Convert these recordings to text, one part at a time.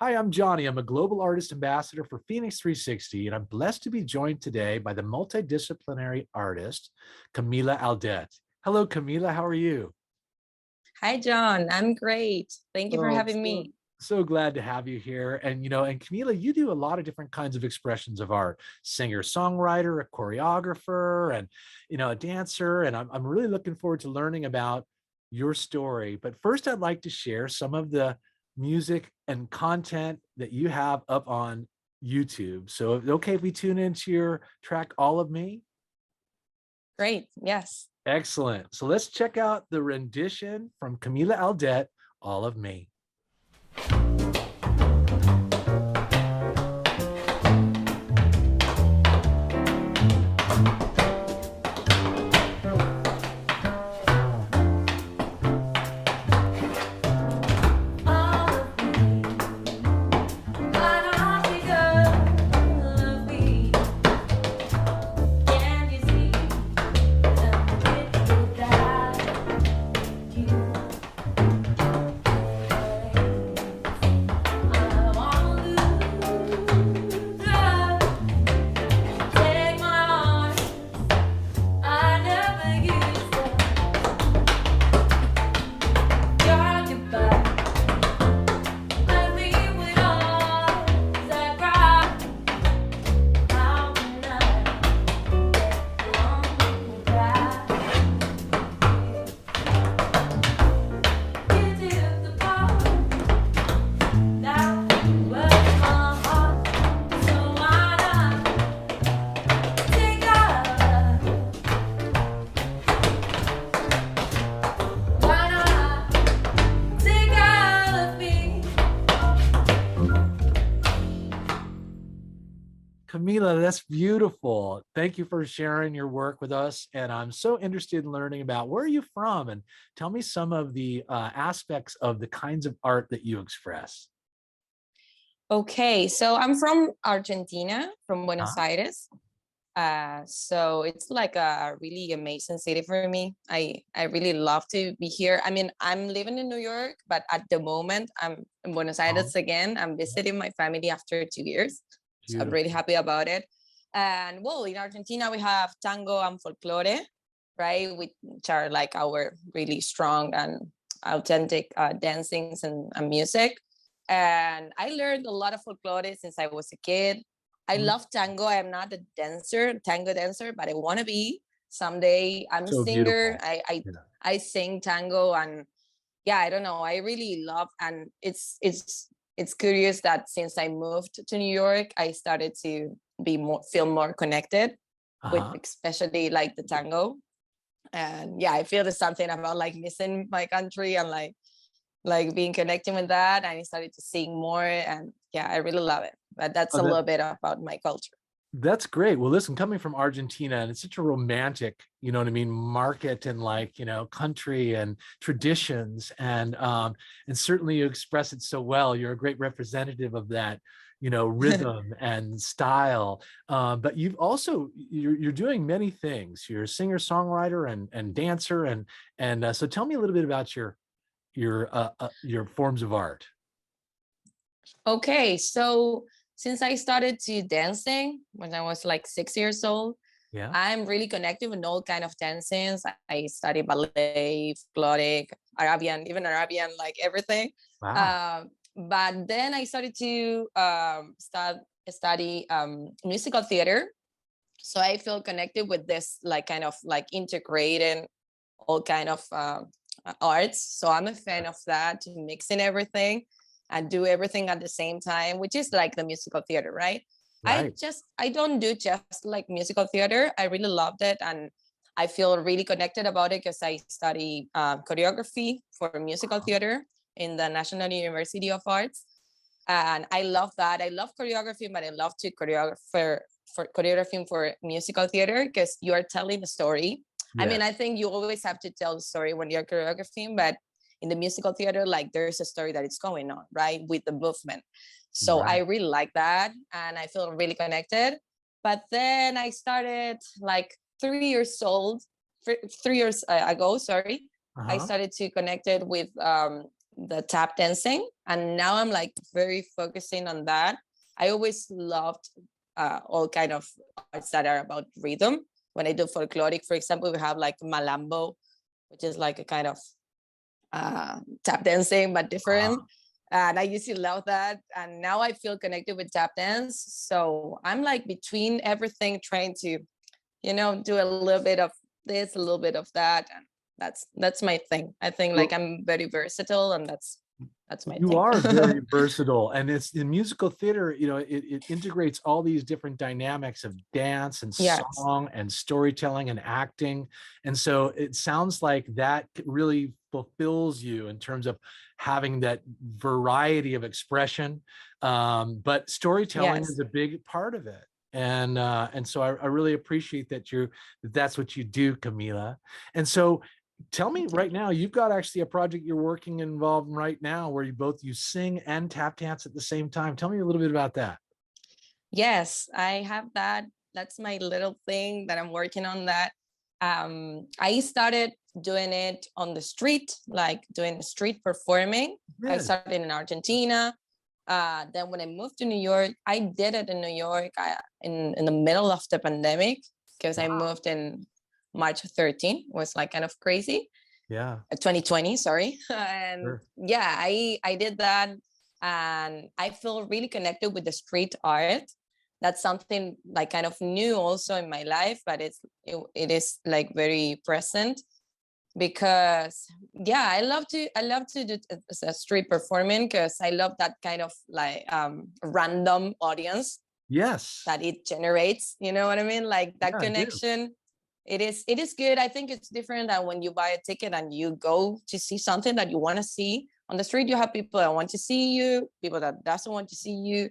Hi, I'm Johnny. I'm a global artist ambassador for FENIX360, and I'm blessed to be joined today by the multidisciplinary artist, CAMILA ALDET. Hello, CAMILA. How are you? Hi, John. I'm great. Thank you for Oh, I'm having so, me. so glad to have you here. And CAMILA, you do a lot of different kinds of expressions of art, singer, songwriter, a choreographer, and, a dancer. And I'm really looking forward to learning about your story. But first, I'd like to share some of the music and content that you have up on YouTube. So, okay, if we tune into your track, All of Me? Great. Yes. Excellent. So let's check out the rendition from CAMILA ALDET, All of Me. CAMILA, that's beautiful. Thank you for sharing your work with us. And I'm so interested in learning about where are you from, and tell me some of the aspects of the kinds of art that you express. Okay. So I'm from Argentina, from Buenos Huh? Aires. So it's like a really amazing city for me. I really love to be here. I mean, I'm living in New York, but at the moment I'm in Buenos Oh, Aires again. I'm visiting my family after 2 years. So I'm really beautiful. happy about it. And well, in Argentina, we have tango and folklore, right? Which are like our really strong and authentic dancings and music. And I learned a lot of folklore since I was a kid. I Mm, love tango. I'm not a dancer, tango dancer, but I want to be someday. I'm a so singer. beautiful. I Yeah. I sing tango, and yeah, I don't know. I really love, and it's curious that since I moved to New York, I started to feel more connected with Uh-huh. especially like the tango. And yeah, I feel there's something about like missing my country and like being connected with that. And I started to sing more, and yeah, I really love it. But that's Oh, a little bit about my culture. that's great. Well, listen, coming from Argentina, and it's such a romantic, market and country and traditions, and certainly you express it so well. You're a great representative of that, rhythm and style. But you're doing many things. You're a singer, songwriter, and dancer, and so tell me a little bit about your forms of art. Okay, so since I started to dancing when I was like 6 years old, Yeah. I'm really connected with all kind of dancings. I study ballet, folkloric, Arabian, even Arabian, like everything. Wow. But then I started to study musical theater. So I feel connected with this like kind of like integrating all kind of arts. So I'm a fan of that, mixing everything and do everything at the same time, which is like the musical theater, right? Right. I don't do just like musical theater. I really loved it, and I feel really connected about it because I study choreography for musical theater in the National University of Arts, and I love that. I love choreography, but I love to choreographer for choreographing for musical theater because you are telling a story. I mean, I Yes. think you always have to tell the story when you're choreographing, but in the musical theater, like there's a story that is going on, right, with the movement. So I Right. really like that, and I feel really connected. But then I started like 3 years old, 3 years ago. Sorry, I Uh-huh. started to connect it with the tap dancing, and now I'm like very focusing on that. I always loved all kind of arts that are about rhythm. When I do folkloric, for example, we have like malambo, which is like a kind of tap dancing but different. And I used to love that, and now I feel connected with tap dance. So I'm like between everything, trying to, you know, do a little bit of this, a little bit of that, and that's my thing. I think like I'm very versatile, and that's my You thing. are very versatile, and it's in musical theater, you know, it integrates all these different dynamics of dance and Yes. song and storytelling and acting. And so it sounds like that really fulfills you in terms of having that variety of expression. But storytelling Yes. is a big part of it. And so I really appreciate that that's what you do, Camila. And so tell me right now, you've got actually a project you're working involved in right now where you sing and tap dance at the same time. Tell me a little bit about that. Yes, I have that. That's my little thing that I'm working on. That I started doing it on the street, like doing street performing. I Good. started in Argentina. Then when I moved to New York, I did it in New York in the middle of the pandemic, because I Wow. moved in March 13. It was like kind of crazy. Yeah. 2020, sorry. And Sure. yeah, I did that, and I feel really connected with the street art. That's something like kind of new also in my life, but it is like very present, because yeah, I love to do a street performing, because I love that kind of like random audience Yes. that it generates, you know what I mean, like that Yeah, I do. connection. It is good. I think it's different than when you buy a ticket and you go to see something that you want to see. On the street, you have people that want to see you, people that doesn't want to see you,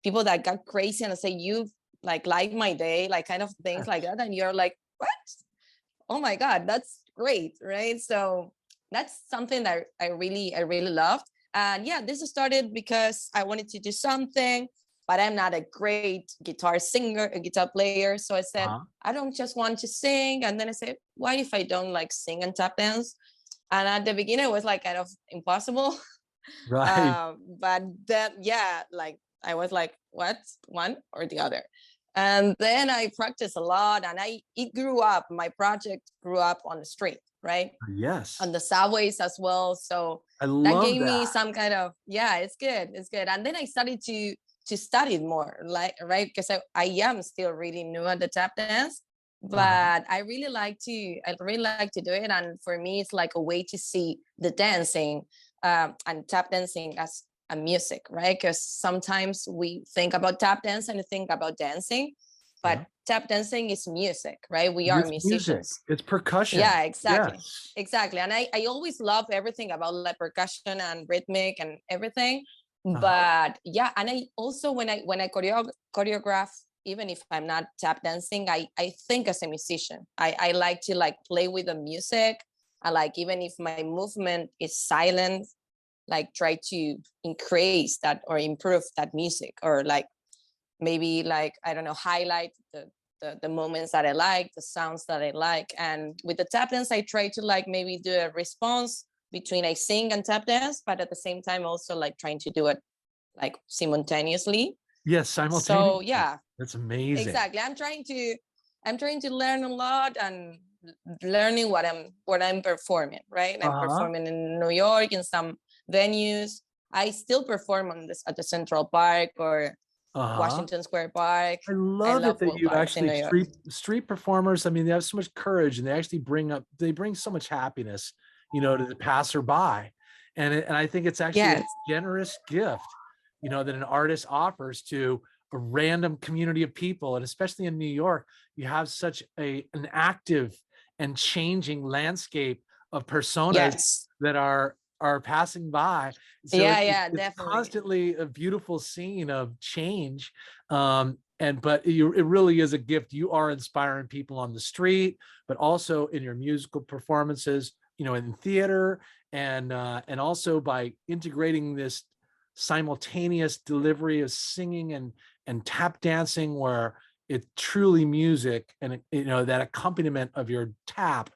people that got crazy and say you like my day, like kind of things like that, and you're like, what? Oh my god, that's great, right? So that's something that I really loved. And yeah, this started because I wanted to do something, but I'm not a great guitar singer, a guitar player. So I said, Uh-huh. I don't just want to sing. And then I said, what if I don't like sing and tap dance? And at the beginning it was like kind of impossible. Right. But then yeah, like I was like, what, one or the other? And then I practiced a lot, and it grew up. My project grew up on the street, right? Yes. On the subways as well. So I that love gave me that. some kind of, yeah, it's good. And then I started to study more, like, right, because I am still really new at the tap dance, Uh-huh. but I really like to do it. And for me, it's like a way to see the dancing and tap dancing as a music, right? Because sometimes we think about tap dance and think about dancing, Yeah. but tap dancing is music, right? We are It's music. musicians. It's percussion. Yeah, exactly. Yes. Exactly. And I always love everything about like percussion and rhythmic and everything. Uh-huh. But yeah, and I also when I choreograph, even if I'm not tap dancing, I think as a musician. I like to like play with the music. I like, even if my movement is silent, like try to increase that or improve that music, or like maybe like, I don't know, highlight the moments that I like, the sounds that I like. And with the tap dance, I try to like maybe do a response between I sing and tap dance, but at the same time also like trying to do it like simultaneously. Yes, So simultaneously. yeah, That's amazing. exactly. I'm trying to learn a lot, and learning what I'm performing, right? I'm Uh-huh. performing in New York in some venues. I still perform on this at the Central Park or Uh-huh. Washington Square Park. I I love it love that all you parks in actually New York. street performers. I mean, they have so much courage, and they actually they bring so much happiness, to the passerby. And I think it's actually a Yes. generous gift, that an artist offers to a random community of people. And especially in New York, you have such an active and changing landscape of personas Yes. that are passing by. So Yeah, yeah, it's definitely. constantly a beautiful scene of change. But it really is a gift. You are inspiring people on the street, but also in your musical performances, in theater, and also by integrating this simultaneous delivery of singing and tap dancing, where it's truly music, and that accompaniment of your tap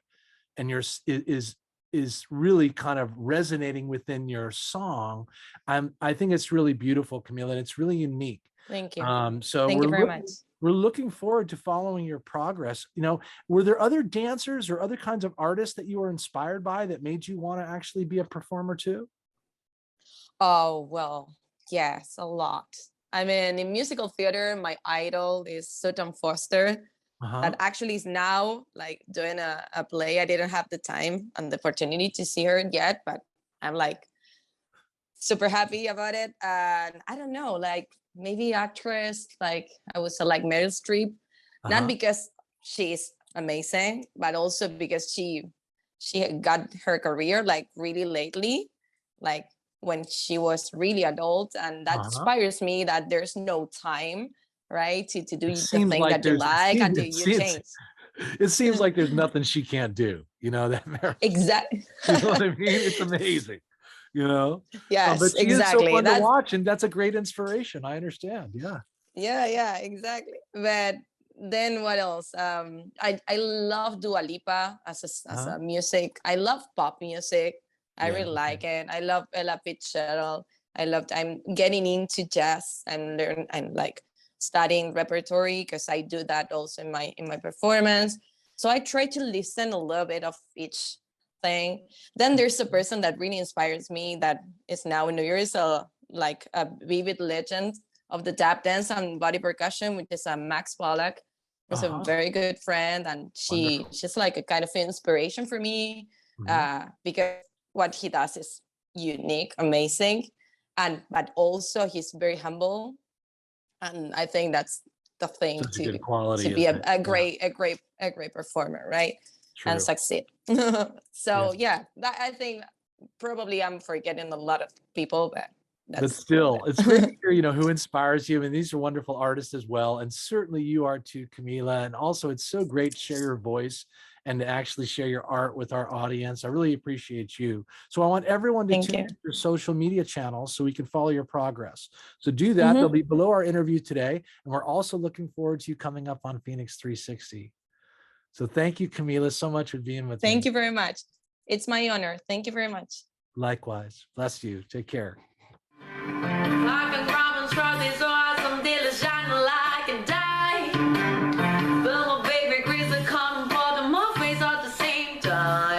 and your is is really kind of resonating within your song. I think it's really beautiful, Camila, and it's really unique. Thank you. So Thank you very much. we're looking forward to following your progress. You know, were there other dancers or other kinds of artists that you were inspired by that made you want to actually be a performer too? Oh, well, yes, a lot. I mean, in musical theater, my idol is Sutton Foster, Uh-huh. that actually is now like doing a play. I didn't have the time and the opportunity to see her yet, but I'm like super happy about it. And I don't know, like maybe actress, like I would say like Meryl Streep, not Uh-huh. because she's amazing, but also because she got her career like really lately, like when she was really adult, and that Uh-huh. inspires me that there's no time, right, to do It the seems thing like that you there's like until you change. it seems like there's nothing she can't do, you know, that Meryl, Exactly. you know what I mean? It's amazing, you know. Yes, But she is so exactly. fun to That's watch, and that's a great inspiration. I understand. Yeah. yeah, exactly. But then what else? I love Dua Lipa as Huh? a music. I love pop music. I Yeah. really Okay. like it. I love Ella Fitzgerald. I'm getting into jazz and learn and like studying repertory because I do that also in my performance. So I try to listen a little bit of each thing. Then there's a person that really inspires me that is now in New York, so like a vivid legend of the tap dance and body percussion, which is Max Pollack. Was a Uh-huh. very good friend, and Wonderful. she's like a kind of inspiration for me Mhm. because what he does is unique, amazing, and but also he's very humble, and I think that's the thing Such a good to quality, be isn't it? Yeah. a great performer, right, and True. succeed. Yeah. So yeah, that I think probably I'm forgetting a lot of people, but But that's a little still, it's great to bit. hear, you know, who inspires you. I mean, these are wonderful artists as well. And certainly you are too, Camila. And also it's so great to share your voice and to actually share your art with our audience. I really appreciate you. So I want everyone to Thank tune you. into your social media channels so we can follow your progress. So do that. They'll Hmm. be below our interview today. And we're also looking forward to you coming up on Phoenix 360. So thank you, Camila, so much for being with Thank me. you very much. It's my honor. Thank you very much. Likewise. Bless you. Take care. Like a Robin's roses or some daily shining like a die. But my baby agrees to come for the face at the same time.